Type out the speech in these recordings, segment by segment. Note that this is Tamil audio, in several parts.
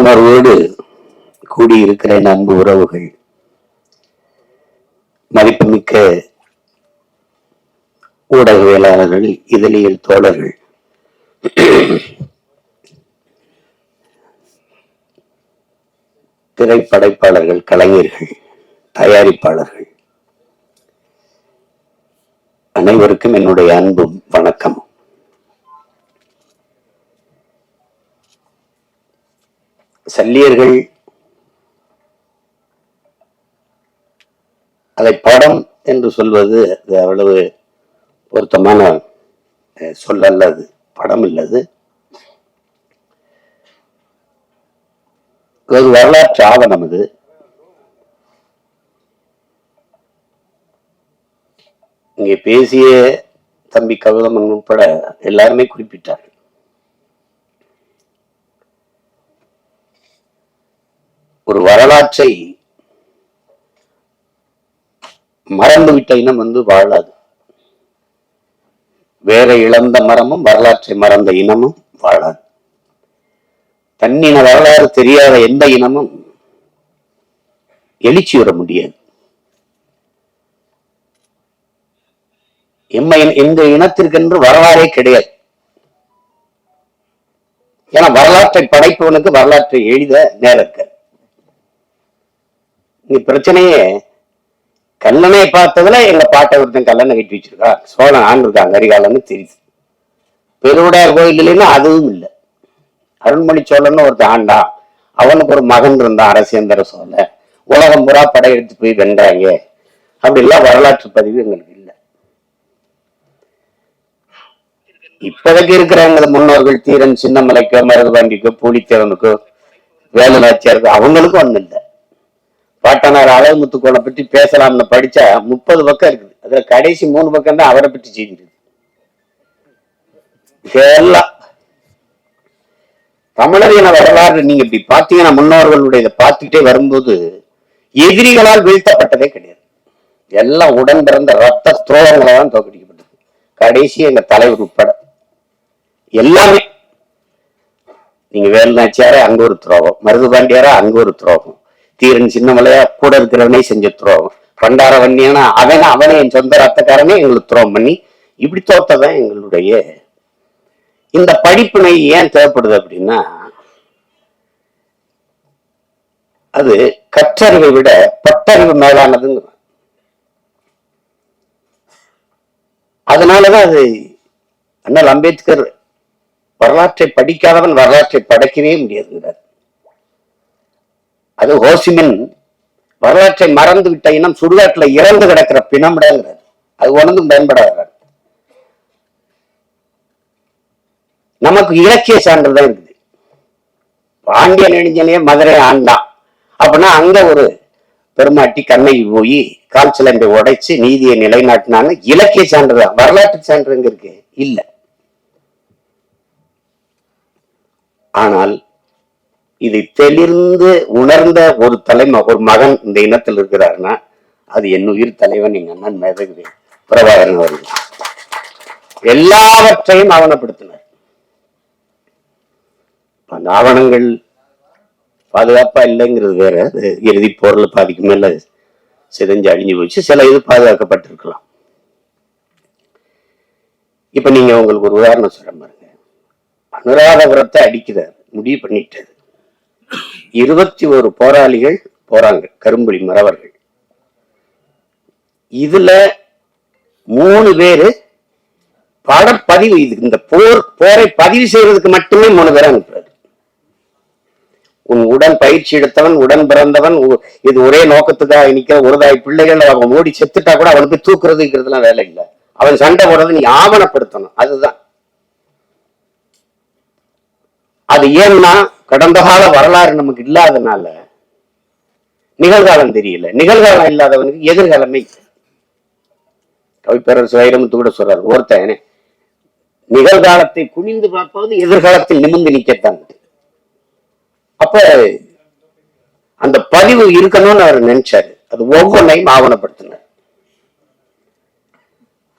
உணர்வோடு கூடியிருக்கிற அன்பு உறவுகள், மதிப்புமிக்க ஊடகவியலாளர்கள், இதழியல் தோழர்கள், திரைப்படைப்பாளர்கள், கலைஞர்கள், தயாரிப்பாளர்கள் அனைவருக்கும் என்னுடைய அன்பும் வணக்கம். சல்லியர்கள் அதை படம் என்று சொல்வது அது அவ்வளவு பொருத்தமான சொல்லல்ல. அது படம் இல்லது, ஒரு வரலாற்று ஆவணம். அது இங்கே பேசிய தம்பி கவிதமன் உட்பட எல்லாருமே குறிப்பிட்டார்கள். ஒரு வரலாற்றை மறந்துவிட்ட இனம் வாழாது. வேற இழந்த மரமும் வரலாற்றை மறந்த இனமும் வாழாது. தன்னின வரலாறு தெரியாத எந்த இனமும் எழுச்சி வர முடியாது. எங்க இனத்திற்கென்று வரலாறே கிடையாது. ஏன்னா வரலாற்றை படைப்பவனுக்கு வரலாற்றை எழுத நேரம். இங்க பிரச்சனையே கல்லணையை பார்த்ததுல எங்க பாட்டை ஒருத்தன் கல்லணை கட்டி வச்சிருக்கா, சோழன் ஆண்டிருக்காங்க அரிகாலன்னு தெரியுது. பெருவுடையார் கோயில் இல்லைன்னா அதுவும் இல்லை. அருண்மொழி சோழன் ஒருத்தன் ஆண்டா, அவனுக்கு ஒரு மகன் இருந்தான் அரசேந்திர சோழன். உலகம் புறா படையெடுத்து போய் வென்றாங்க. அப்படிலாம் வரலாற்று பதிவு எங்களுக்கு இல்லை. இப்போதைக்கு இருக்கிறவங்க முன்னோர்கள் தீரன் சின்னமலைக்கோ, மருதுபாண்டிக்கோ, பூலித்தேவனுக்கோ, வேலுநாச்சியாருக்கோ அவங்களுக்கும் ஒன்றும் இல்லை. பாட்டனார் அழகுமுத்துக்கோளை பற்றி பேசலாம்னு படிச்சா 30 பக்கம் இருக்குது. அதுல கடைசி 3 பக்கம் தான் அவரை பற்றி செய்திருக்கு. இதெல்லாம் தமிழரின வரலாறு நீங்க இப்படி பாத்தீங்கன்னா, முன்னோர்களுடைய இதை பார்த்துட்டே வரும்போது எதிரிகளால் வீழ்த்தப்பட்டதே கிடையாது. எல்லாம் உடன் பிறந்த ரத்த துரோகங்களை தான் தோற்கடிக்கப்பட்டது. கடைசி எங்க தலைவர் உட்பட எல்லாமே. நீங்க வேலுநாச்சியாரா அங்க ஒரு துரோகம், மருதுபாண்டியாரா அங்க ஒரு துரோகம், தீரன் சின்னமலையா கூட இருக்கிறவனே செஞ்ச துரோகம், பண்டார வன்னியானா அவனே என் சொந்த ரத்தக்காரனே எங்களுக்கு துரோகம் பண்ணி இப்படி தோத்ததான் எங்களுடைய இந்த படிப்பினை ஏன் தேவைப்படுது அப்படின்னா, அது கற்றறிவை விட பட்டறிவு மேலானதுங்க. அதனாலதான் அது அண்ணல் அம்பேத்கர் வரலாற்றை படிக்காதவன் வரலாற்றை படைக்கவே முடியாதுங்கிறார். அது ஹோசிமின் வரலாற்றை மறந்து விட்ட இனம் சுடுகாட்டுல இறந்து கிடக்கிற பிணம்டாங்கிறார். அது ஒன்றும் பயன்படாத. நமக்கு இலக்கிய சான்றுதான் இருக்குது. பாண்டிய நெடுஞ்சனையே மதுரை ஆண்டான் அப்படின்னா அங்க ஒரு பெருமாட்டி கண்ணகி போய் கால் சிலம்பை உடைச்சு நீதியை நிலைநாட்டினான்னு இலக்கிய சான்றுதான். வரலாற்று சான்று எங்க இருக்கு? இல்ல. ஆனால் இதை தெளிர்ந்து உணர்ந்த ஒரு ஒரு மகன் இந்த இனத்தில் இருக்கிறாருன்னா அது என் உயிர் தலைவன் எங்க அண்ணன் மேதகு பிரபாகரன் அவர்கள். எல்லாவற்றையும் ஆவணப்படுத்தினார். அந்த ஆவணங்கள் பாதுகாப்பா இல்லைங்கிறது வேற. அது இறுதி போர்ல பாதிக்கு மேல சிதைஞ்சு அழிஞ்சு போச்சு. சில இது பாதுகாக்கப்பட்டிருக்கலாம். இப்ப நீங்க உங்களுக்கு ஒரு உதாரணம் சொல்ற பாருங்க. அனுராதபுரத்தை அடிக்கிறார், முடிவு பண்ணிட்டாரு. 21 போராளிகள் போறாங்க, கரும்புலி மறவர்கள். இதுல 3 பேரு படப்பதிவு, இந்த போரை பதிவு செய்வதற்கு மட்டுமே 3 பேரை அனுப்புறாரு. உன் உடன் பயிற்சி எடுத்தவன், உடன் பிறந்தவன், இது ஒரே நோக்கத்துக்காக நிக்கிற ஒருதாய் பிள்ளைகள், அவன் ஓடி செத்துட்டா கூட அவனுக்கு தூக்குறதுங்கிறதுலாம் வேலை இல்லை. அவன் சண்டை போடுறது நீ ஆவணப்படுத்தணும். அதுதான். அது ஏன்னா கடந்த கால வரலாறு நமக்கு இல்லாதனால நிகழ்காலம் தெரியல. நிகழ்காலம் இல்லாதவனுக்கு எதிர்காலமே. கவிப்பேரரசு வைரமுத்து கூட சொல்றாரு, ஒருத்தன் நிகழ்காலத்தை குனிந்து பார்ப்பது எதிர்காலத்தில் நிமிர்ந்து நிக்கத்தான். அப்ப அந்த பதிவு இருக்கணும்னு அவர் நினைச்சாரு. அது ஒவ்வொன்றையும் ஆவணப்படுத்தினார்.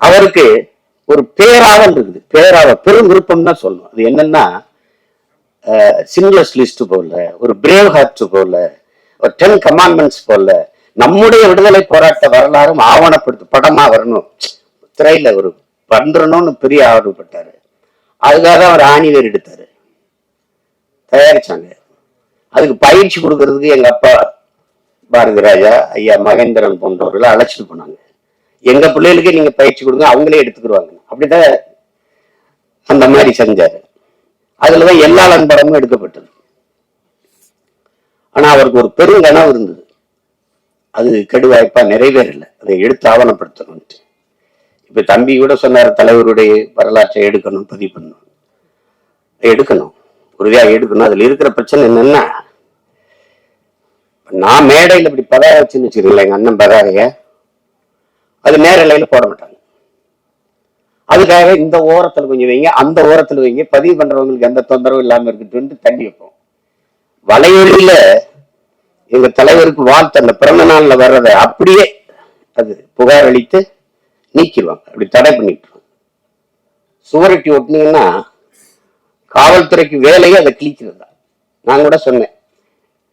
அவருக்கு ஒரு பேராவல் இருக்குது. பேராவல் பெரும் விருப்பம் தான் சொல்லணும். அது என்னன்னா, சிங்லர்ஸ் லிஸ்ட் போல, ஒரு பிரேவ் ஹார்ட் போல, ஒரு 10 கமாண்ட்மெண்ட்ஸ் போல நம்முடைய விடுதலை போராட்ட வரலாறும் ஆவணப்படுத்த படமா வரணும், திரையில ஒரு பண்றணும்னு பெரிய ஆர்வப்பட்டாரு. அதுக்காக அவர் ஆணிவேர் எடுத்தாரு, தயாரிச்சாங்க. அதுக்கு பயிற்சி கொடுக்கறதுக்கு எங்க அப்பா பாரதி ராஜா, ஐயா மகேந்திரன் போன்றவர்களை அழைச்சிட்டு போனாங்க. எங்க பிள்ளைகளுக்கு நீங்க பயிற்சி கொடுங்க, அவங்களே எடுத்துக்கிடுவாங்க. அப்படிதான் அந்த மாதிரி செஞ்சாரு. அதுலதான் எல்லாளன் படமும் எடுக்கப்பட்டது. ஆனா அவருக்கு ஒரு பெரும் கனவு இருந்தது, அது கெடுவாய்ப்பா நிறைவேறல. அதை எடுத்து ஆவணப்படுத்தணும். இப்ப தம்பி கூட சொன்னார், தலைவருடைய வரலாற்றை எடுக்கணும், பதிவு பண்ணணும், எடுக்கணும், உறுதியாக எடுக்கணும். அதுல இருக்கிற பிரச்சனை என்னன்னா, நான் மேடையில் இப்படி பதாக வச்சுன்னு வச்சுருக்கீங்களா, எங்க அண்ணன் பதாகைய அது நேரலையில போட மாட்டாங்க. அதுக்காக இந்த ஓரத்துல கொஞ்சம் வைங்க, அந்த ஓரத்துல வைங்க, பதிவு பண்றவங்களுக்கு எந்த தொந்தரவும் இல்லாம இருக்குன்னு தள்ளி வைப்போம். வலையொலியில எங்க தலைவருக்கு வாழ்த்து அந்த பிறந்த நாள்ல வர்றத அப்படியே அது புகார் அளித்து நீக்கிடுவாங்க, அப்படி தடை பண்ணிட்டு. சுவரட்டி ஒட்டினீங்கன்னா காவல்துறைக்கு வேலையை அதை கிழிக்கிறது தான். நான் கூட சொன்னேன்,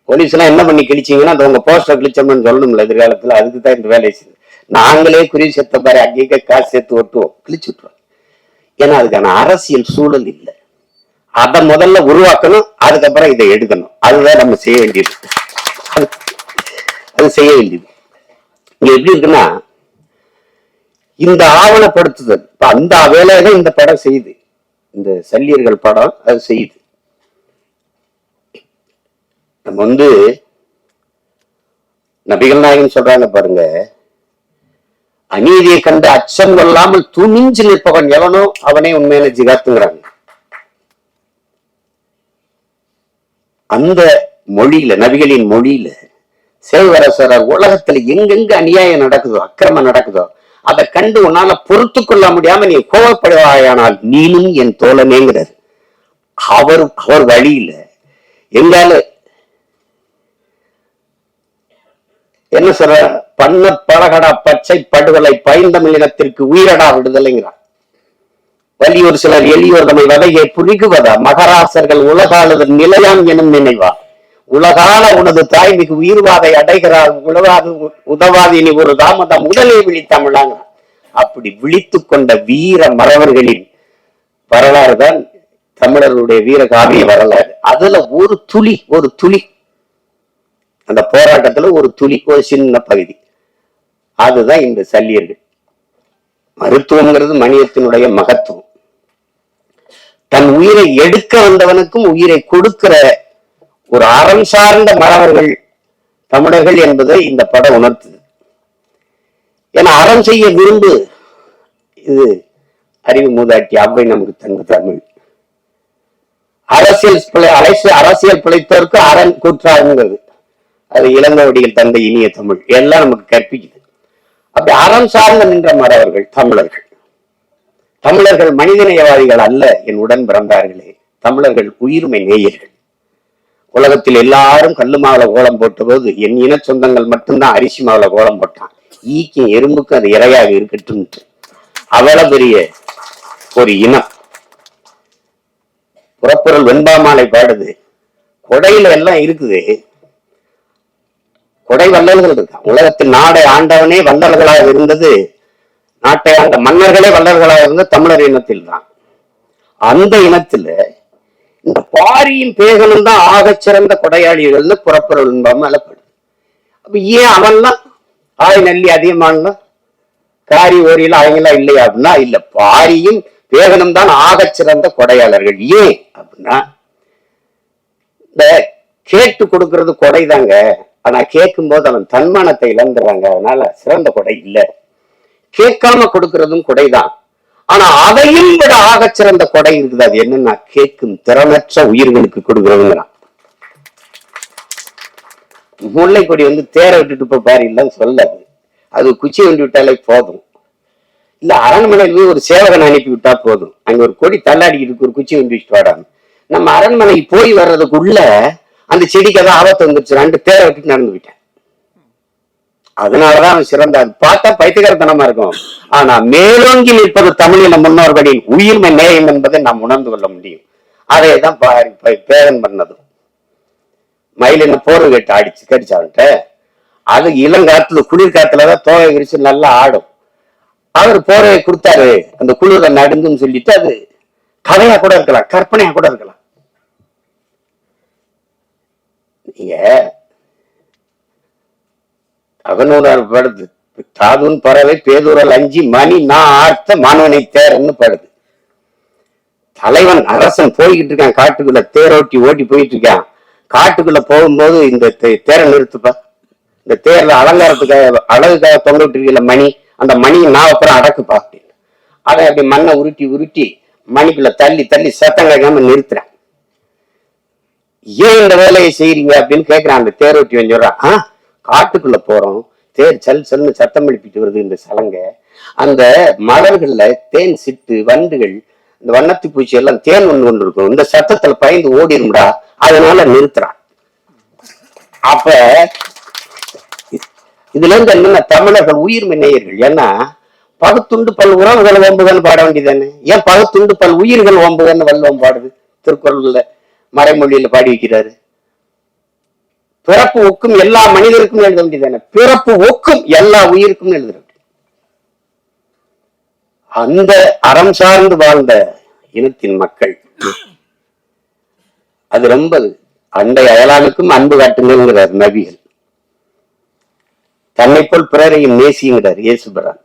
போலீஸ் எல்லாம் என்ன பண்ணி கிழிச்சிங்கன்னா அது உங்க போஸ்டர் கிழிச்சோம்னு சொல்லணும்ல எதிர்காலத்துல, அதுக்கு தான் இந்த வேலையை செய்யுது. நாங்களே குறி சேர்த்த பாரு, அங்கேயே காசு சேர்த்து ஒட்டுவோம், கிழிச்சு விட்டுருவோம். ஏன்னா அதுக்கான அரசியல் சூழல் இல்லை. அதை முதல்ல உருவாக்கணும், அதுக்கப்புறம் இதை எடுக்கணும். அதுதான் நம்ம செய்ய வேண்டியது. அது செய்ய வேண்டியது. இங்க எப்படி இருக்குன்னா, இந்த ஆவணப்படுத்துதல் இப்ப அந்த வேலையை இந்த படம் செய்யுது, இந்த சல்லியர்கள் படம் அது செய்யுது. நம்ம நபிகள் நாயகன் சொல்றாங்க பாருங்க, அநீதியை கண்டு அச்சம் கொள்ளாமல் துணிஞ்சு நிற்பவன் எவனோ அவனே உண்மையான ஜிகாத்துங்கிறாங்க. அந்த மொழியில, நபிகளின் மொழியில சேவரசர உலகத்துல எங்கெங்க அநியாயம் நடக்குதோ, அக்கிரமம் நடக்குதோ, அதை கண்டு உன்னால பொறுத்து கொள்ள முடியாம நீ கோவப்படுவாயானால் நீனும் என் தோழனேங்கிறார். அவர் வழியில எங்கால என்ன சொல்ற, பண்ண பழகடா பச்சை படுகொலை பைந்தமிழினத்திற்கு உயிரடா விடுதலைங்கிறார். வலியோர் சிலர் எளியோர் தம்மை வதையை புரிகுவதா, மகராசர்கள் உலகாளுதல் நிலையாம் எனும் நினைவா, உலகால உனது தாய் மிகு உயிர்வாதை அடைகிறார், உலகாது உதவாதினி ஒரு தாமதம் உடலை விழித்தமிழாங்க. அப்படி விழித்து கொண்ட வீர மறவர்களின் வரலாறு தான் தமிழர்களுடைய வீர காவிய வரலாறு. அதுல ஒரு துளி அந்த போராட்டத்துல ஒரு துளி, ஒரு சின்ன பகுதி, அதுதான் இந்த சல்லியர்கள். மருத்துவம்ங்கிறது மனிதத்தினுடைய மகத்துவம். தன் உயிரை எடுக்க வந்தவனுக்கும் உயிரை கொடுக்கிற ஒரு அறம் சார்ந்த மறவர்கள் தமிழர்கள் என்பதை இந்த படம் உணர்த்துது. ஏன்னா அறம் செய்ய விரும்பு, இது அறிவு மூதாட்டி அவ்வை நமக்கு தந்த தமிழ். அரசியல் பிழைத்தோருக்கு அரண் கூற்றாங்கிறது அது இளங்கோவடிகள் தந்த இனிய தமிழ் எல்லாம் நமக்கு கற்பிக்குது. அப்படி அறம் சார்ந்த நின்ற மறவர்கள் தமிழர்கள் மனிதநேயவாதிகள் அல்ல என் உடன் பிறந்தார்களே, தமிழர்கள் உயிர்மை நேயர்கள். உலகத்தில் எல்லாரும் கல்லு மாவுல கோலம் போட்ட போது என் இன சொந்தங்கள் மட்டும்தான் அரிசி மாவுல கோலம் போட்டான். ஈக்கும் எறும்புக்கும் அது இரையாக இருக்கட்டும். அவ்வளவு பெரிய ஒரு இனம். புறப்பொருள் வெண்பாமாலை பாடுது, கொடையில எல்லாம் இருக்குது, கொடை வள்ளல்கள் இருக்கான். உலகத்தில் நாடை ஆண்டவனே வள்ளல்களாக இருந்தது, நாட்டை ஆண்ட மன்னர்களே வள்ளல்களாக இருந்த தமிழர் இனத்தில் தான். அந்த இனத்துல இந்த பாரியும் பேகனும் தான் ஆகச் சிறந்த கொடையாளிகள்னு புறப்பொருள் வெண்பாமலைப்படுது. அப்ப ஏன் அவன்லாம் ஆய் நல்லி அதிகமானலாம் காரி ஓரியில அவங்களாம் இல்லையா அப்படின்னா, இல்ல, பாரியும் பேகனும் தான் ஆகச் சிறந்த கொடையாளர்கள். ஏன் அப்படின்னா, இந்த கேட்டு கொடுக்கறது கொடைதாங்க, ஆனா கேட்கும் போது அவன் தன்மானத்தை இழந்துறாங்க, அதனால சிறந்த கொடை இல்லை. கேட்காம கொடுக்கறதும் கொடைதான், ஆனா அதையும் விட ஆகச் சிறந்த கொடை இருக்குது. அது என்னன்னா, கேட்கும் திறனற்ற உயிர்களுக்கு கொடுக்கறதுங்கிறான். முல்லை கொடி தேர விட்டுட்டு இப்ப பாரு இல்லன்னு சொல்லாது, அது குச்சி வண்டி விட்டாலே போதும். இல்ல அரண்மனையில ஒரு சேவகன் அனுப்பி விட்டா போதும், அங்க ஒரு கொடி தள்ளாடிக்கிட்டு ஒரு குச்சி வண்டி வச்சுட்டு வாடான்னு. நம்ம அரண்மனைக்கு போய் வர்றதுக்குள்ள அந்த செடிக்கு தான் ஆபத்து வந்துருச்சு, தேர விட்டுட்டு நடந்து விட்டேன். அதனாலதான் அவன் சிறந்த. பார்த்தா பைத்தியகாரத்தனமா இருக்கும், ஆனா மேலோங்கி நிற்பது தமிழின முன்னோர்களின் உயிர்மை நேயம் என்பதை நாம் உணர்ந்து கொள்ள முடியும். அதையதான் பேரன் பண்ணதும். மயில் என்ன போர்வை கட்டு கடிச்சான்ட்ட. அது இளங்காத்துல குளிர்காத்துலதான் தோகை விரிச்சு நல்லா ஆடும். அவர் போர்வையை கொடுத்தாரு, அந்த குளிர நடுங்குன்னு சொல்லிட்டு அது கதையா கூட இருக்கலாம், கற்பனையா கூட இருக்கலாம். நீங்க அகநூறார் படுது, தாதுன் பறவை பேதூரல் அஞ்சி மணி நான் ஆர்த்த மாணவனை தேரன்னு படுது. தலைவன் அரசன் போய்கிட்டு இருக்கான் காட்டுக்குள்ள, தேரோட்டி ஓட்டி போயிட்டு இருக்கான். காட்டுக்குள்ள போகும்போது இந்த தேரை நிறுத்துப்பா, இந்த தேர்ல அலங்காரத்துக்காக அழகுக்காக தொங்க விட்டுருக்கல மணி, அந்த மணியை நான் அப்புறம் அடக்குப்பா அப்படின்னு. அதை அப்படி மண்ணை உருட்டி உருட்டி மணிக்குள்ள தள்ளி தள்ளி சத்தம் கேட்காம நிறுத்துறான். ஏன் இந்த வேலையை செய்யறீங்க அப்படின்னு கேட்கிறான். அந்த தேரோட்டி வந்து சொல்றான், காட்டுக்குள்ள போறோம், தேர் சல் சல்னு சத்தம் எழுப்பிட்டு வருது இந்த சலங்க, அந்த மலர்கள்ல தேன் சிட்டு வண்டுகள் இந்த வண்ணத்து பூச்சி எல்லாம் தேன் ஒன்று கொண்டு இருக்கும், இந்த சத்தத்துல பயந்து ஓடிடும்டா, அதனால நிறுத்துறான். அப்ப இதுல இருந்து என்னன்னா தமிழர்கள் உயிர் நேயர்கள். ஏன்னா பகுத்துண்டு பல் உறவுகள் ஓம்புகன்னு பாட வேண்டியதானே, ஏன் பகுத்துண்டு பல் உயிர்கள் ஓம்புகன்னு வள்ளுவம் பாடுது, திருக்குறள்ல மறைமொழியில பாடி வைக்கிறாரு. பிறப்பு ஒக்கும் எல்லா மனிதருக்கும் எழுத வேண்டியதானே, பிறப்பு ஒக்கும் எல்லா உயிருக்கும் எழுத வேண்டியது. அந்த அறம் சார்ந்து வாழ்ந்த இனத்தின் மக்கள் அது ரொம்ப அண்டை அயலானுக்கும் அன்பு காட்டுங்கிறார் நபிகள். தன்னை போல் பிறரையும் நேசிங்கிறார் இயேசுபிரான்.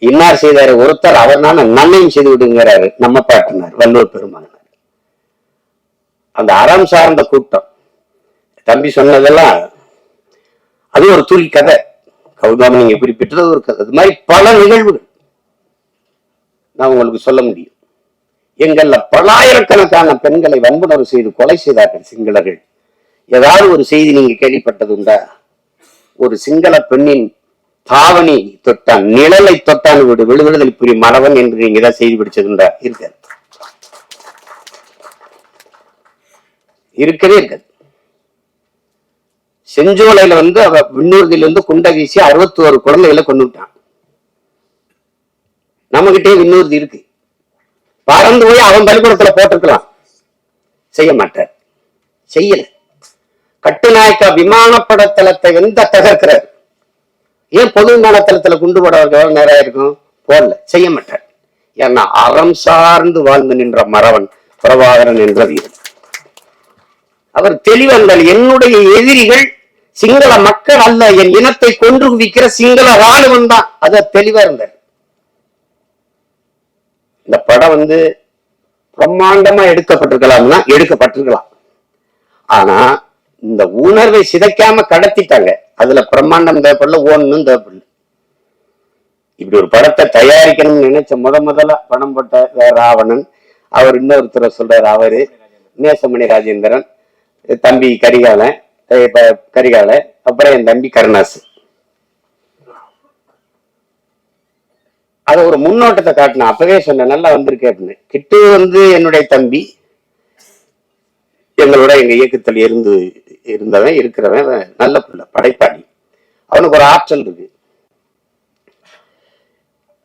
இன்னார் செய்தாரு ஒருத்தர் அவர்னால நன்மையும் செய்து விடுங்கிறாரு நம்ம பாட்டினார் வள்ளுவர் பெருமானார். அந்த அறம் சார்ந்த கூட்டம் தம்பி சொன்னதெல்லாம் அது ஒரு துளி கதை. கௌதம நீங்க குறிப்பிட்டது ஒரு கதை. அது மாதிரி பல நிகழ்வுகள் நான் உங்களுக்கு சொல்ல முடியும். எங்கள்ல பல்லாயிரக்கணக்கான பெண்களை வன்புணர்வு செய்து கொலை செய்தார்கள் சிங்களர்கள். ஏதாவது ஒரு செய்தி நீங்க கேள்விப்பட்டது உண்டா? ஒரு சிங்கள பெண்ணின் தாவணி தொட்டான், நிழலை தொட்டான் விடுதலை புரி மறவன் என்று நீங்க ஏதாவது செய்தி பிடிச்சதுண்டா? இருக்காது, இருக்கவே இருக்காது. செஞ்சோலையில அவ விண்ணூர்தியில குண்டை வீசி 61 குழந்தைகளை கொண்டு விட்டான். நம்மகிட்டே விண்ணூர்தி இருக்கு, பறந்து போய் அவன் பள்ளிக்கூடத்துல போட்டிருக்கலாம், செய்ய மாட்டார், செய்யல. கட்டுநாயக்கா விமானப்பட தளத்தை தகர்க்கிறார், ஏன் பொது விமான தளத்துல குண்டு போட நேரம் இருக்கும், போடல, செய்ய மாட்டார். ஏன்னா அறம் சார்ந்து வாழ்ந்து நின்ற மறவன் பிரபாகரன் என்ற வீரன். அவர் தெளிவந்தால் என்னுடைய எதிரிகள் சிங்கள மக்கள் அல்ல, என் இனத்தை கொன்று குவிக்கிற சிங்கள ராணுவம் தான். அத தெளிவா இருந்தார். இந்த படம் பிரம்மாண்டமா எடுக்கப்பட்டிருக்கலாம்னா எடுக்கப்பட்டிருக்கலாம். ஆனா இந்த உணர்வை சிதைக்காம கடத்திட்டாங்க. அதுல பிரம்மாண்டம் தேவைப்படல, ஒண்ணும் தேவைப்படல. இப்படி ஒரு படத்தை தயாரிக்கணும்னு நினைச்ச முதல்ல பணம் போட்ட ராவணன், அவர் இன்னொருத்தர சொல்றாரு, அவரு நேசமணி ராஜேந்திரன், தம்பி கரிகாலன், அப்புறம் என் தம்பி கருணாசு. அத ஒரு முன்னோட்டத்தை காட்டின. அப்பவே சொன்ன நல்லா வந்திருக்கு அப்படின்னு. கிட்டு என்னுடைய தம்பி, எங்களோட எங்க இயக்கத்தில் இருந்தவன் இருக்கிறவன், நல்ல பிள்ளை, படைப்பாளி. அவனுக்கு ஒரு ஆற்றல் இருக்கு,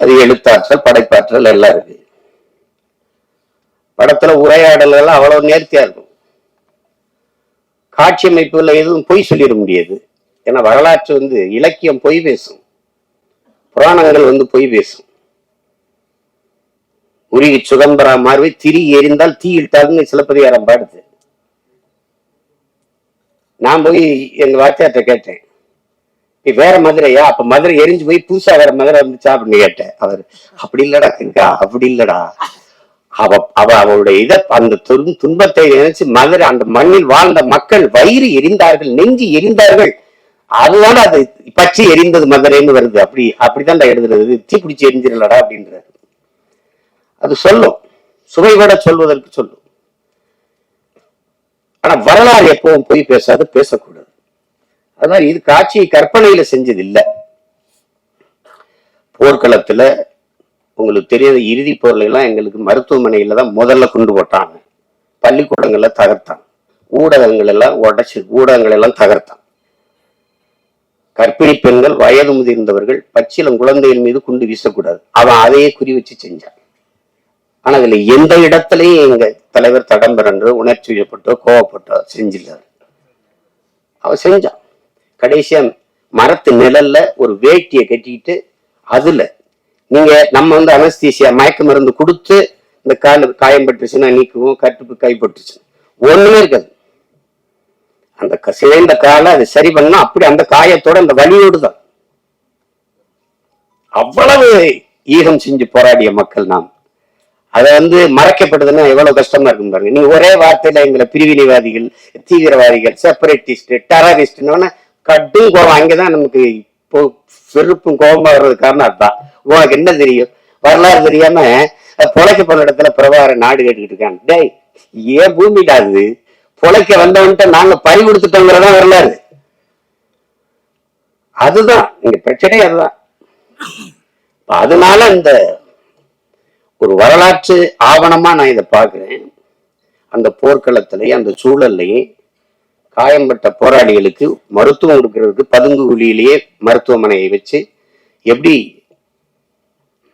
அது எழுத்தாற்றல் படைப்பாற்றல் எல்லாம் இருக்கு. படத்துல உரையாடல்கள் அவ்வளவு நேர்த்தியா இருக்கும். காட்சி அமைப்புல எதுவும் பொய் சொல்லிட முடியாது. ஏன்னா வரலாற்று இலக்கியம் பொய் பேசும், புராணங்கள் பொய் பேசும். உருகி சுதம்பரா மார்வை திரி எரிந்தால் தீ இட்டாருன்னு சிலப்பதிகாரம் பாடுது. நான் போய் எங்க வாத்தியார்ட்ட கேட்டேன், வேற மதுரையா? அப்ப மதுரை எரிஞ்சு போய் புதுசா வேற மதுரை வந்துச்சா அப்படின்னு கேட்டேன். அவர் அப்படி இல்லடா இருக்கா, அப்படி இல்லடா, அவளுடைய அந்த துன்பத்தை நினைச்சு மதுரை அந்த மண்ணில் வாழ்ந்த மக்கள் வயிறு எரிந்தார்கள், நெஞ்சு எரிந்தார்கள், அதனால அது பச்சை எரிந்தது மதுரைன்னு வருது. அப்படிதான் எழுதுறது, தீப்பிடிச்சு எரிஞ்சிடலடா அப்படின்றது. அது சொல்லும், சுவைபட சொல்வதற்கு சொல்லும். ஆனா வரலாறு எப்பவும் போய் பேசாது, பேசக்கூடாது. அதனால இது காட்சி கற்பனையில செஞ்சது இல்லை. போர்க்களத்துல உங்களுக்கு தெரியாத இறுதி போர்ல எல்லாம் எங்களுக்கு மருத்துவமனையில தான் முதல்ல கொண்டு போட்டாங்க, பள்ளிக்கூடங்கள்ல தகர்த்தான், ஊடகங்கள் எல்லாம் உடைச்சு ஊடகங்கள் எல்லாம் தகர்த்தான். கர்ப்பிணி பெண்கள், வயது முதிர்ந்தவர்கள், பச்சிலம் குழந்தைகள் மீது குண்டு வீசக்கூடாது, அவன் அதையே குறி வச்சு செஞ்சான். ஆனா அதுல எந்த இடத்துலயும் எங்க தலைவர் தடம்பரன்று உணர்ச்சி வயப்பட்டோ கோவப்பட்டோ செஞ்சிருந்தார். அவர் செஞ்சான். கடைசியா மரத்து நிழல்ல ஒரு வேட்டியை கட்டிக்கிட்டு அதுல நீங்க நம்ம அனஸ்தீசியா மயக்க மருந்து கொடுத்து இந்த கால் காயம் பட்டுருச்சுன்னா நீக்குவோம், கட்டுப்பு கைப்பட்டுச்சு ஒண்ணுமே இருக்காது. அந்த சிதைந்த காலை அது சரி பண்ணா அப்படி அந்த காயத்தோட அந்த வலியோடு தான். அவ்வளவு ஈகம் செஞ்சு போராடிய மக்கள் நாம். அதை மறைக்கப்படுதுன்னா எவ்வளவு கஷ்டமா இருக்கும் பாருங்க. நீங்க ஒரே வார்த்தையில எங்களை பிரிவினைவாதிகள், தீவிரவாதிகள், செப்பரேட்டிஸ்ட், டெரரிஸ்ட் கடும் கோபம். அங்கதான் நமக்கு இப்போ வெறுப்பும் கோபமா வர்றது காரணம் அதுதான். உனக்கு என்ன தெரியும், வரலாறு தெரியாம பொழைக்க போன இடத்துல பிரபாகர நாடு கேட்டுக்கிட்டு இருக்காங்க. டேய் ஏன் பூமிடாது பொழைக்க வந்தவன்ட்ட நாங்க பறி கொடுத்துட்டோங்கிறதான் வரலாறு. அதுதான் இங்க பிரச்சனை. அதுதான் அதனால இந்த ஒரு வரலாற்று ஆவணமா நான் இதை பாக்குறேன். அந்த போர்க்களத்திலேயே அந்த சூழல்லையே காயம்பட்ட போராளிகளுக்கு மருத்துவம் கொடுக்கறதுக்கு பதுங்கு குழியிலேயே மருத்துவமனையை வச்சு எப்படி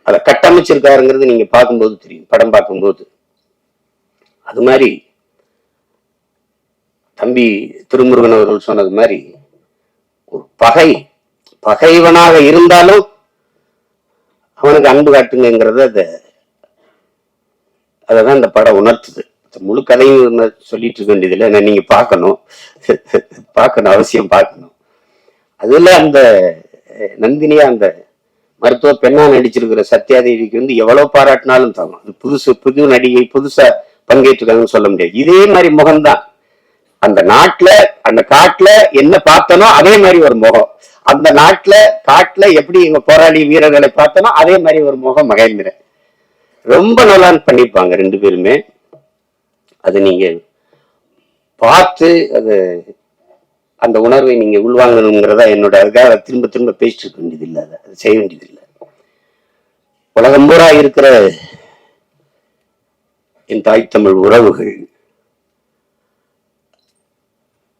அதை கட்டமைச்சிருக்காருங்கிறது நீங்க பார்க்கும்போது தெரியும், படம் பார்க்கும்போது. அது மாதிரி தம்பி திருமுருகன் அவர்கள் சொன்னது மாதிரி ஒரு பகைவனாக இருந்தாலும் அவனுக்கு அன்பு காட்டுங்கிறத அதான் இந்த படம் உணர்த்துது. முழு கதையும் சொல்லிட்டு இருக்க வேண்டியதில்லை, நீங்க பார்க்கணும் அவசியம் பார்க்கணும். அதுல அந்த நந்தினியா அந்த மருத்துவ பெண்ணா நடிச்சிருக்கிற சத்யாதேவிக்கு எவ்வளவு பாராட்டினாலும் தாங்க. அது புது நடிகை, புதுசா பங்கேற்றுக்காங்கன்னு சொல்ல முடியாது. இதே மாதிரி முகம்தான் அந்த நாட்டுல அந்த காட்டுல என்ன பார்த்தனோ அதே மாதிரி ஒரு முகம், அந்த காட்டுல எப்படி எங்க போராளி வீரர்களை பார்த்தனோ அதே மாதிரி ஒரு முகம் மகேந்திரன். ரொம்ப நல்லா பண்ணிருப்பாங்க ரெண்டு பேருமே. அது நீங்க பார்த்து அந்த உணர்வை நீங்க உள்வாங்கணுங்கிறதா என்னோட. அதுக்காக திரும்ப திரும்ப பேசிட்டு இருக்க வேண்டியது இல்லை, அதை செய்ய வேண்டியது இல்லை. உலகம் பூரா இருக்கிற என் தாய் தமிழ் உறவுகள்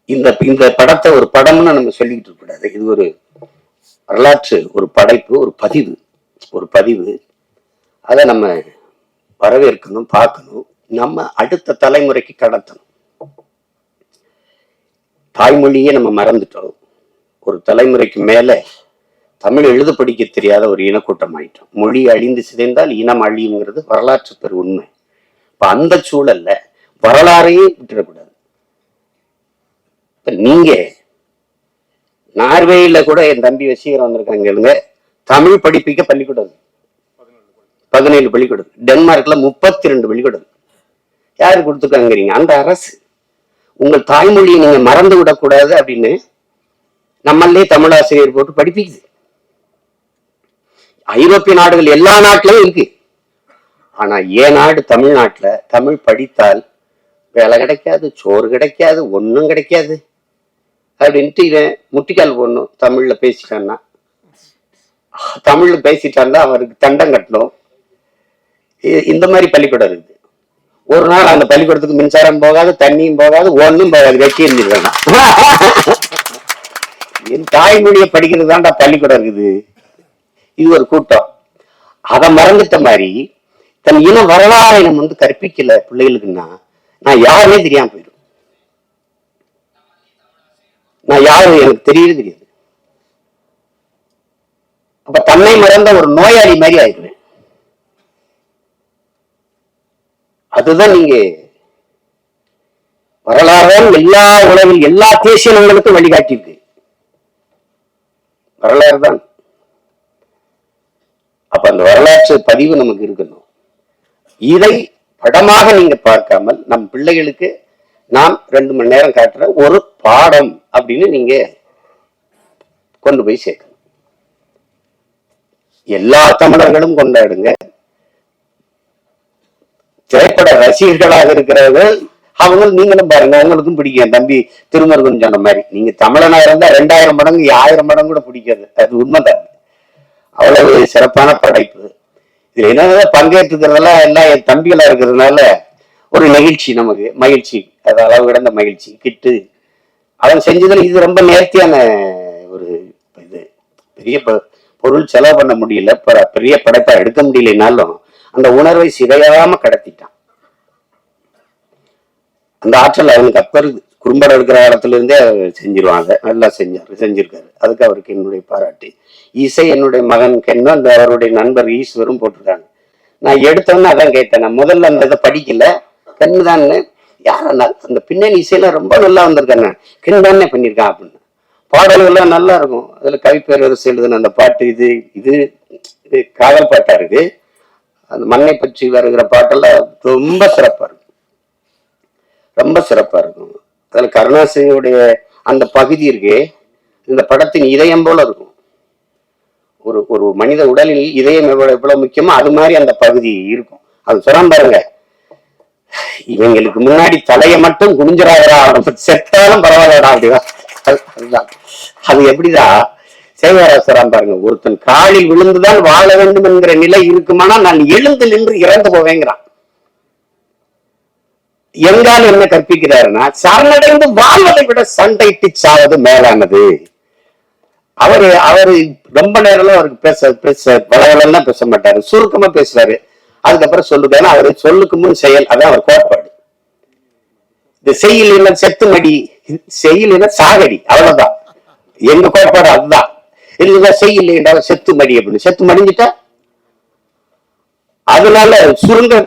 இந்த படத்தை ஒரு படம்னு நம்ம சொல்லிக்கிட்டு இருக்க கூடாது. இது ஒரு வரலாற்று, ஒரு படைப்பு, ஒரு பதிவு. அதை நம்ம வரவேற்கணும், பார்க்கணும், நம்ம அடுத்த தலைமுறைக்கு கடத்தணும். தாய்மொழியே நம்ம மறந்துட்டோம். ஒரு தலைமுறைக்கு மேல தமிழ் எழுத படிக்க தெரியாத ஒரு இனக்கூட்டம் ஆயிட்டோம். மொழி அழிந்து சிதைந்தால் இனம் அழியுங்கிறது வரலாற்று பெரு உண்மை. இப்ப அந்த சூழல்ல வரலாறையே விட்டுடக்கூடாது. இப்ப நீங்க நார்வேயில கூட என் தம்பி வசீகரம் வந்திருக்காங்க, தமிழ் படிப்பிக்க பள்ளிக்கூடம் 17 பள்ளிக்கூடம். டென்மார்க்ல 32 பள்ளிக்கூடம். யாரு கொடுத்துருக்காங்கிறீங்க? அந்த அரசு. உங்கள் தாய்மொழியை நீங்க மறந்து விடக்கூடாது அப்படின்னு நம்மளே தமிழாசிரியர் போட்டு படிப்பிக்குது. ஐரோப்பிய நாடுகள் எல்லா நாட்டிலும் இருக்கு. ஆனா ஏன் நாடு தமிழ்நாட்டுல தமிழ் படித்தால் வேலை கிடைக்காது, சோறு கிடைக்காது, ஒன்னும் கிடைக்காது அப்படின்ட்டு இவன் முட்டிக்கால் போடணும். தமிழ்ல பேசிட்டான்னா, தமிழ்ல பேசிட்டான்னா அவருக்கு தண்டம் கட்டணும். இந்த மாதிரி பள்ளிக்கூடம் இருக்குது. ஒரு நாள் அந்த பள்ளிக்கூடத்துக்கு மின்சாரம் போகாது, தண்ணியும் போகாது, ஒன்னும் போகாது, வெட்டி இருந்துருக்காங்க. என் தாய்மொழியை படிக்கிறது தான்டா பள்ளிக்கூடம் இருக்குது. இது ஒரு கூட்டம். அதை மறந்துட்ட மாதிரி தன் இன வரலாறை நம்ம கற்பிக்கல பிள்ளைகளுக்குன்னா நான் யாருமே தெரியாம போயிடும். நான் யாரு எனக்கு தெரியவே தெரியாது. அப்ப தன்னை மறந்த ஒரு நோயாளி மாதிரி ஆயிடுவேன். அதுதான் நீங்க வரலாறு எல்லா உலகில் எல்லா தேசியங்களுக்கும் வழிகாட்டியிருக்கு. வரலாறு தான். அப்ப அந்த வரலாற்று பதிவு நமக்கு இருக்கணும். இதை படமாக நீங்க பார்க்காமல் நம் பிள்ளைகளுக்கு நாம் 2 மணி நேரம் காட்டுற ஒரு பாடம் அப்படின்னு நீங்க கொண்டு போய் சேர்க்கணும். எல்லா தமிழர்களும் கொண்டாடுங்க. திரைப்பட ரசிகர்களாக இருக்கிறவர்கள் அவங்க நீங்களும் பாருங்க, அவங்களுக்கும் பிடிக்கும். தம்பி திருமுருகன் சொன்ன மாதிரி நீங்க தமிழனா இருந்தா 2000 மடங்கு 1000 மடங்கு கூட பிடிக்காது. அது உண்மைதான். அவ்வளவு சிறப்பான படைப்பு. இதுல என்ன பங்கேற்றுக்கிறதெல்லாம் எல்லாம் என் தம்பிகளா இருக்கிறதுனால ஒரு நெகிழ்ச்சி, நமக்கு மகிழ்ச்சி, அது அளவு கிடந்த மகிழ்ச்சி கிட்டு. அவன் செஞ்சதுல இது ரொம்ப நேர்த்தியான ஒரு இது. பெரிய பொருள் செலவு பண்ண முடியல, பெரிய படைப்பா எடுக்க முடியலனாலும் அந்த உணர்வை சிதையாம கடத்திட்டான். அந்த ஆற்றல் அவனுக்கு அப்ப இருக்கு. குறும்படம் இருக்கிற காலத்துல இருந்தே செஞ்சிருவாங்க. நல்லா செஞ்சிருக்காரு. அதுக்கு அவருக்கு என்னுடைய பாராட்டு. இசை என்னுடைய மகன் கென்னு, அந்த அவருடைய நண்பர் ஈஸ்வரும் போட்டிருக்காங்க. நான் எடுத்தோன்னு அதான் கேட்டேன். நான் முதல்ல அந்த இதை படிக்கல, கென்னு தான். யார அந்த பின்னணி இசையெல்லாம் ரொம்ப நல்லா வந்திருக்காங்க, கென்னு தானே பண்ணியிருக்கான் அப்படின்னு. பாடல்கள்லாம் நல்லா இருக்கும். அதுல கவிப்பேரரசு எழுதுன அந்த பாட்டு, இது இது காதல் பாட்டா இருக்கு. அந்த மண்ணை பற்றி வருகிற பாட்டெல்லாம் ரொம்ப சிறப்பா இருக்கும், ரொம்ப சிறப்பா இருக்கும். அதுல கருணாசிரியுடைய அந்த பகுதி இருக்கு, இந்த படத்தின் இதயம் போல இருக்கும். ஒரு ஒரு மனித உடலில் இதயம் எவ்வளவு முக்கியமோ அது மாதிரி அந்த பகுதி இருக்கும். அது சொல்றான் பாருங்க, இவங்களுக்கு முன்னாடி தலையை மட்டும் குனிஞ்சிராதா, செத்தாலும் பரவாயில்லடா அப்படிதான். அதுதான் அது. எப்படிதான் சேவராசராம் பாருங்க, ஒருத்தன் காலில் விழுந்துதான் வாழ வேண்டும் என்கிற நிலை இருக்குமானா நான் எழுந்து நின்று இறந்து போவேங்கிறான். எங்கால் என்ன கற்பிக்கிறாருன்னா, சரணடைந்து வாழ்வதை விட சண்டைட்டு சாவது மேலானது. அவரு ரொம்ப நேரம் அவருக்கு பேச வளவலாம் பேச மாட்டாரு, சுருக்கமா பேசுறாரு. அதுக்கப்புறம் சொல்லுங்க, அவரு சொல்லுக்கு முன் செயல், அதான் அவர் கோட்பாடு. இந்த செய்யல செத்து மடி, செய்யல சாகடி, அவ்வளவுதான் எங்க கோட்பாடு. அதுதான். இல்லைன்னா செய்யல செத்து மடி அப்படின்னு, செத்து மடிஞ்சிட்டா. அதனால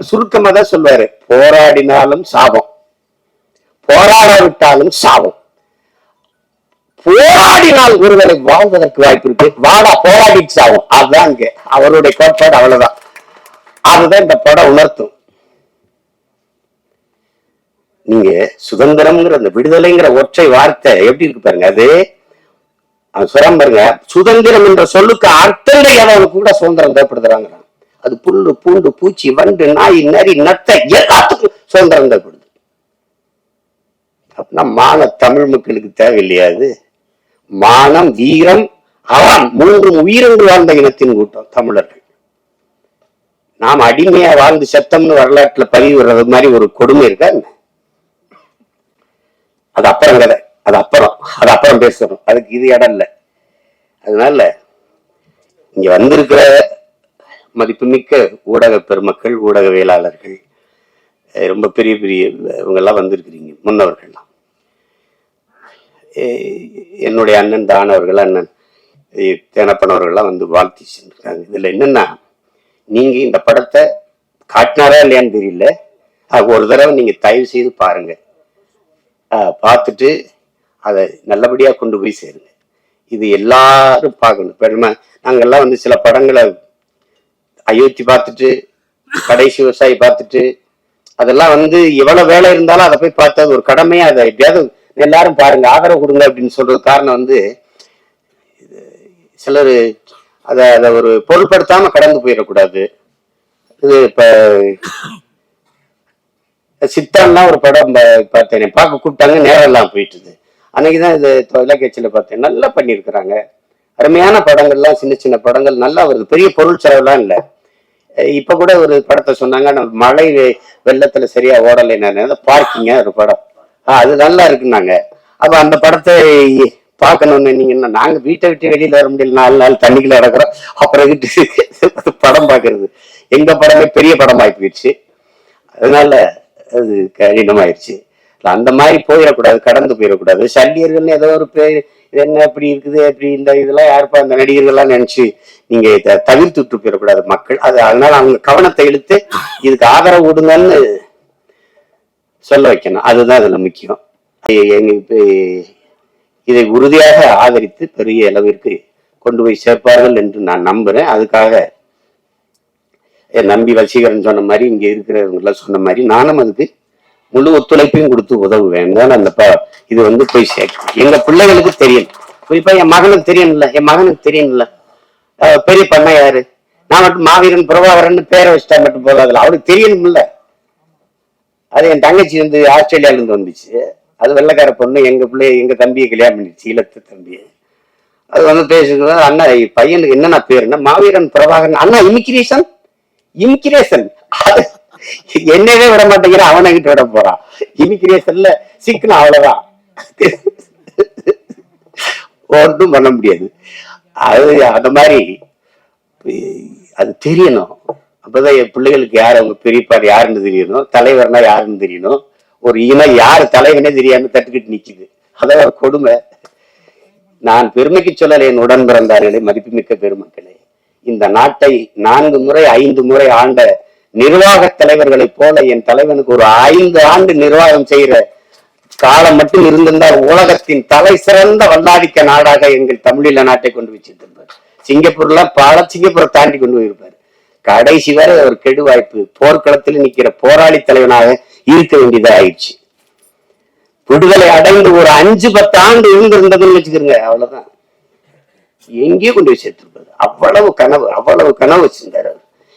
சுருக்கமா தான் சொல்லுவாரு, போராடினாலும் சாபம், போராடாவிட்டாலும் சாபம். போராடினால் ஒருவரை வாழ்வதற்கு வாய்ப்பு இருக்கு, வாடா போராடிட்டு சாகும். அதுதான் இங்க அவருடைய கோட்பாடு, அவ்வளவுதான். அதுதான் இந்த படம் உணர்த்தும். நீங்க சுதந்திரம்ங்கிற அந்த விடுதலைங்கிற ஒற்றை வார்த்தை எப்படி இருக்கு பாருங்க. அது சுரம் பாருங்க, சுதந்திரம் என்ற சொல்லுக்கு அர்த்தங்கள் எவ்வளவு கூட சுதந்திரம் தேவைப்படுத்துறாங்க. அது புல்லு பூண்டு பூச்சி வண்டு நாய் நரி நத்தை எல்லாத்துக்கும் சுதந்திரம் தேவைப்படுது. அப்படின்னா மான தமிழ் மக்களுக்கு தேவையில்லையா? அது மானம் வீரம் அவன் 3 உயிரங்கள் வாழ்ந்த இனத்தின் கூட்டம் தமிழர்கள். நாம் அடிமையா வாழ்ந்து செத்தம்னு வரலாற்றுல பதிவு வர்றது மாதிரி ஒரு கொடுமை இருக்கா? அது அப்புறம் கதை, அது அப்புறம் பேசணும், அதுக்கு இது இடம் இல்லை. அதனால இங்க வந்திருக்கிற மதிப்புமிக்க ஊடக பெருமக்கள், ஊடகவியலாளர்கள், ரொம்ப பெரிய பெரிய இவங்க எல்லாம் வந்திருக்கிறீங்க, முன்னவர்கள்லாம். என்னுடைய அண்ணன் தானவர்கள், அண்ணன் தேனப்பனவர்கள்லாம் வந்து வாழ்த்தி சென்றிருக்காங்க. இதுல என்னன்னா, நீங்க இந்த படத்தை காட்டினாரா இல்லையான்னு தெரியல, ஒரு தடவை நீங்க தயவு செய்து பாருங்க, பார்த்துட்டு அதை நல்லபடியா கொண்டு போய் சேருங்க. இது எல்லாரும் பார்க்கணும். பெருமை நாங்கெல்லாம் வந்து சில படங்களை அயோத்தி பார்த்துட்டு, கடைசி விவசாயி பார்த்துட்டு, அதெல்லாம் வந்து எவ்வளவு வேலை இருந்தாலும் அதை போய் பார்த்து அது ஒரு கடமையா, அதை எப்படியாவது எல்லாரும் பாருங்க, ஆதரவு கொடுங்க அப்படின்னு சொல்றது காரணம் வந்து, சிலர் அதை ஒரு பொருட்படுத்தாம கடந்து போயிடக்கூடாது. இது இப்ப சித்தான்லாம் ஒரு படம் பார்த்தேன், பார்க்க கூப்பிட்டாங்க, நேரம் எல்லாம் போயிட்டுது. அன்னைக்குதான் இது தொலைக்காட்சியில பார்த்தேன், நல்லா பண்ணியிருக்கிறாங்க. அருமையான படங்கள்லாம், சின்ன சின்ன படங்கள் நல்லா வருது, பெரிய பொருள் செலவுலாம் இல்லை. இப்ப கூட ஒரு படத்தை சொன்னாங்க, மழை வெள்ளத்துல சரியா ஓடலை, நான் பார்க்கிங்க ஒரு படம், அது நல்லா இருக்குன்னாங்க. அப்ப அந்த படத்தை பார்க்கணும்னு நீங்கன்னா, நாங்க வீட்டை விட்டு வெளியில வர முடியல, 4 நாள் தண்ணிக்குள்ள நடக்கிறோம், அப்புறம் வீட்டு படம் பார்க்கறது. எங்க படமே பெரிய படம் ஆகி போயிடுச்சு, அதனால அது கடினமாயிருச்சு. அந்த மாதிரி போயிடக்கூடாது, கடந்து போயிடக்கூடாது. சல்லியர்கள்னு ஏதோ ஒரு பேர், இது என்ன இப்படி இருக்குது, அப்படி இந்த இதெல்லாம் யாருப்பா அந்த நடிகர்கள்லாம் நினைச்சு நீங்க இதை தவிர்த்து விட்டு போயிடக்கூடாது மக்கள். அதனால அவங்க கவனத்தை இழுத்து இதுக்கு ஆதரவு விடுங்கன்னு சொல்ல வைக்கணும். அதுதான் இதுல முக்கியம். இதை உறுதியாக ஆதரித்து பெரிய அளவிற்கு கொண்டு போய் சேர்ப்பார்கள் என்று நான் நம்புறேன். அதுக்காக நம்பி வசீகரன் சொன்ன மாதிரி, இங்க இருக்கிறவங்க சொன்ன மாதிரி நானும் அதுக்கு முழு ஒத்துழைப்பையும் கொடுத்து உதவுவேன். அந்த இது வந்து போய் சேர்க்கணும். எங்க பிள்ளைகளுக்கு தெரியும், குறிப்பா என் மகனுக்கு தெரியணும்ல, பெரிய பண்ண யாரு, நான் மட்டும் மாவீரன் பிரபாகரன் பேரை வச்சுட்டா மட்டும் போதாதுல, அவருக்கு தெரியணும்ல. அது என் தங்கச்சி வந்து ஆஸ்திரேலியால இருந்து வந்துச்சு, அது வெள்ளைக்கார பொண்ணு, எங்க தம்பியை கல்யாணம் பண்ணிடுச்சு, ஈழத்து தம்பியை. அது வந்து பேசுறது, அண்ணா பையனுக்கு என்னென்ன பேருன்னா மாவீரன் பிரபாகரன், அண்ணா இமிகிரேஷன் என்னவே விட மாட்டேங்கிற, அவனை கிட்ட விட போறான். இமிகிரேஷன்ல சிக்கணும், அவ்வளவுதான், ஒன்றும் பண்ண முடியாது. அது அந்த மாதிரி அது தெரியணும். அப்பதான் என் பிள்ளைகளுக்கு யார் அவங்க பெரியப்பார் யாருன்னு தெரியணும், தலைவர்னா யாருன்னு தெரியணும். ஒரு இனம் யாரு தலைவனே தெரியாம தட்டுக்கிட்டு நிக்குது. அதான் ஒரு கொடுமை. நான் பெருமைக்கு சொல்லல என் உடன் பிறந்தார்களே, மதிப்புமிக்க பெருமக்களே, இந்த நாட்டை 4 முறை 5 முறை ஆண்ட நிர்வாக தலைவர்களைப் போல என் தலைவனுக்கு ஒரு 5 ஆண்டு நிர்வாகம் செய்யற காலம் மட்டும் இருந்திருந்தால் உலகத்தின் தலை சிறந்த வல்லாதிக்க நாடாக எங்கள் தமிழீழ நாட்டை கொண்டு வச்சிருப்பார். சிங்கப்பூர்ல சிங்கப்பூரை தாண்டி கொண்டு போயிருப்பார். கடைசி வரை ஒரு கெடு வாய்ப்பு, போர்க்களத்தில் நிக்கிற போராளி தலைவனாக இருக்க வேண்டியதா ஆயிடுச்சு. விடுதலை அடைந்து ஒரு 5-10 ஆண்டு இருந்திருந்ததுன்னு வச்சுக்கிறங்க, அவ்வளவுதான், எங்கேயோ கொண்டு போய் சேர்த்திருப்பாரு. அவ்வளவு கனவு வச்சிருந்தாரு.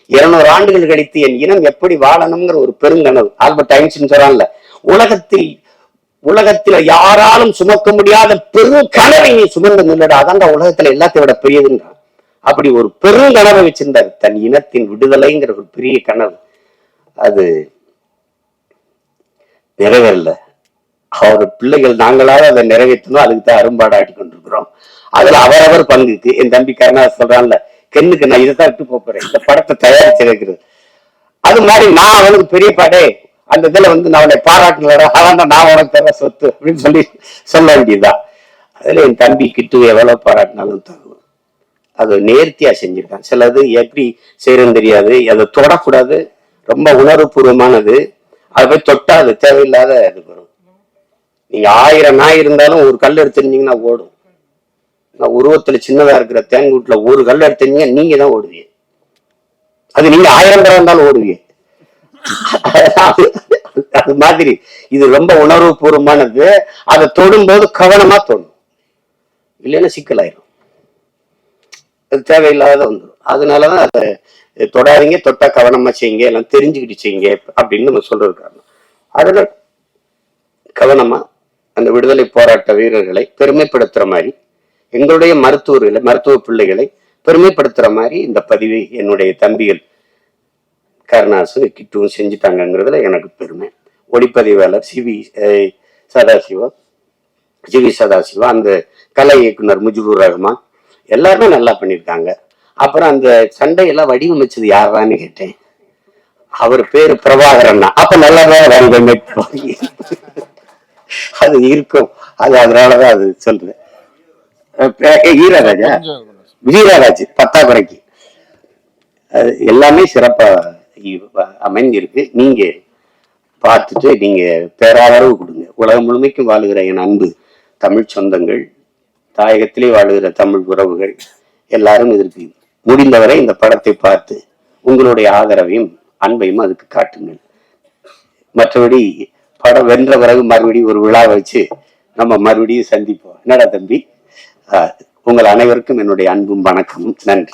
200 ஆண்டுகள் கழித்து என் இனம் எப்படி வாழணுங்கிற ஒரு பெருங்கனவு. ஆல்பர்ட் ஐன்ஸ்டீன் சொல்றான்ல, உலகத்துல யாராலும் சுமக்க முடியாத பெரும் கனவை நீ சுமந்து நில்லடா, அதான்டா உலகத்துல எல்லாத்தையும் விட பெரியதுன்றான். அப்படி ஒரு பெரும் கனவை வச்சிருந்தார், தன் இனத்தின் விடுதலைங்கிற ஒரு பெரிய கனவு. அது நிறைவேறல. அவர் பிள்ளைகள் நாங்களாவது அதை நிறைவேற்றணும், அதுக்கு தான் அரும்பாடாட்டி கொண்டிருக்கிறோம். அதுல அவரவர் பங்குக்கு. என் தம்பி கருணாஸ் சொல்றான்ல, கென்னுக்கு நான் இதைத்தான் விட்டு போறேன், இந்த படத்தை தயாரிச்சு வைக்கிறது. அது மாதிரி நான் அவனுக்கு பெரிய படே அந்த இதுல நான் அவனை பாராட்டுறா, அதான் நான் உனக்கு தர சொத்து அப்படின்னு சொல்ல வேண்டியதுதான். அதுல என் தம்பி கிட்டு எவ்வளவு பாராட்டினாலும் தருவோம். அது நேர்த்தியா செஞ்சிருக்கான். சிலது எப்படி செய்யறதுன்னு தெரியாது, அதை தொடக்கூடாது, ரொம்ப உணர்வுபூர்வமானது. அதை போய் தொட்டா அது தேவையில்லாத இது வரும். நீங்க 1000 நாய் இருந்தாலும் ஒரு கல் எடுத்துருந்தீங்கன்னா ஓடும். நான் உருவத்துல சின்னதா இருக்கிற தேங்கூட்டுல ஒரு கல் எடுத்தீங்க, நீங்க தான் ஓடுவீங்க. அது நீங்க 1000 பேர் இருந்தாலும் ஓடுவீங்க. அது மாதிரி இது ரொம்ப உணர்வு பூர்வமானது. அதை தொடும்போது கவனமா தொடும், இல்லைன்னா சிக்கலாயிரும், அது தேவையில்லாத வந்துடும். அதனாலதான் அதை தொடாதீங்க, தொட்டா கவனமா செய்யுங்க, எல்லாம் தெரிஞ்சுக்கிட்டு செய்யுங்க அப்படின்னு நம்ம சொல்றது காரணம். அதுல கவனமா அந்த விடுதலை போராட்ட வீரர்களை பெருமைப்படுத்துற மாதிரி, எங்களுடைய மருத்துவ பிள்ளைகளை பெருமைப்படுத்துற மாதிரி இந்த பதிவை என்னுடைய தம்பிகள் கருணாசு கிட்டுவும் செஞ்சுட்டாங்கிறதுல எனக்கு பெருமை. ஒளிப்பதிவாளர் சிவி சதாசிவா, அந்த கலை இயக்குனர் முஜிபுர் ரஹ்மான், எல்லாருமே நல்லா பண்ணியிருக்காங்க. அப்புறம் அந்த சண்டையெல்லாம் வடிவமைச்சது யாரான்னு கேட்டேன். அவர் பேரு பிரபாகரன். அப்ப நல்லாதான் அது இருக்கும். அது அதனாலதான் அது சொல்றேன். ஈரராஜா விஜயராஜ் பத்தாக்குறைக்கு அது எல்லாமே சிறப்பா அமைஞ்சிருக்கு. நீங்க பார்த்துட்டு நீங்க பேராதரவு கொடுங்க. உலகம் முழுமைக்கும் வாழுகிற என் அன்பு தமிழ் சொந்தங்கள், தாயகத்திலே வாழுகிற தமிழ் உறவுகள் எல்லாரும் இதற்கு முடிந்தவரை இந்த படத்தை பார்த்து உங்களுடைய ஆதரவையும் அன்பையும் அதுக்கு காட்டுங்கள். மற்றபடி படம் வென்ற பிறகு மறுபடியும் ஒரு விழா வச்சு நம்ம மறுபடியும் சந்திப்போம். என்னடா தம்பி, உங்கள் அனைவருக்கும் என்னுடைய அன்பும் வணக்கமும். நன்றி.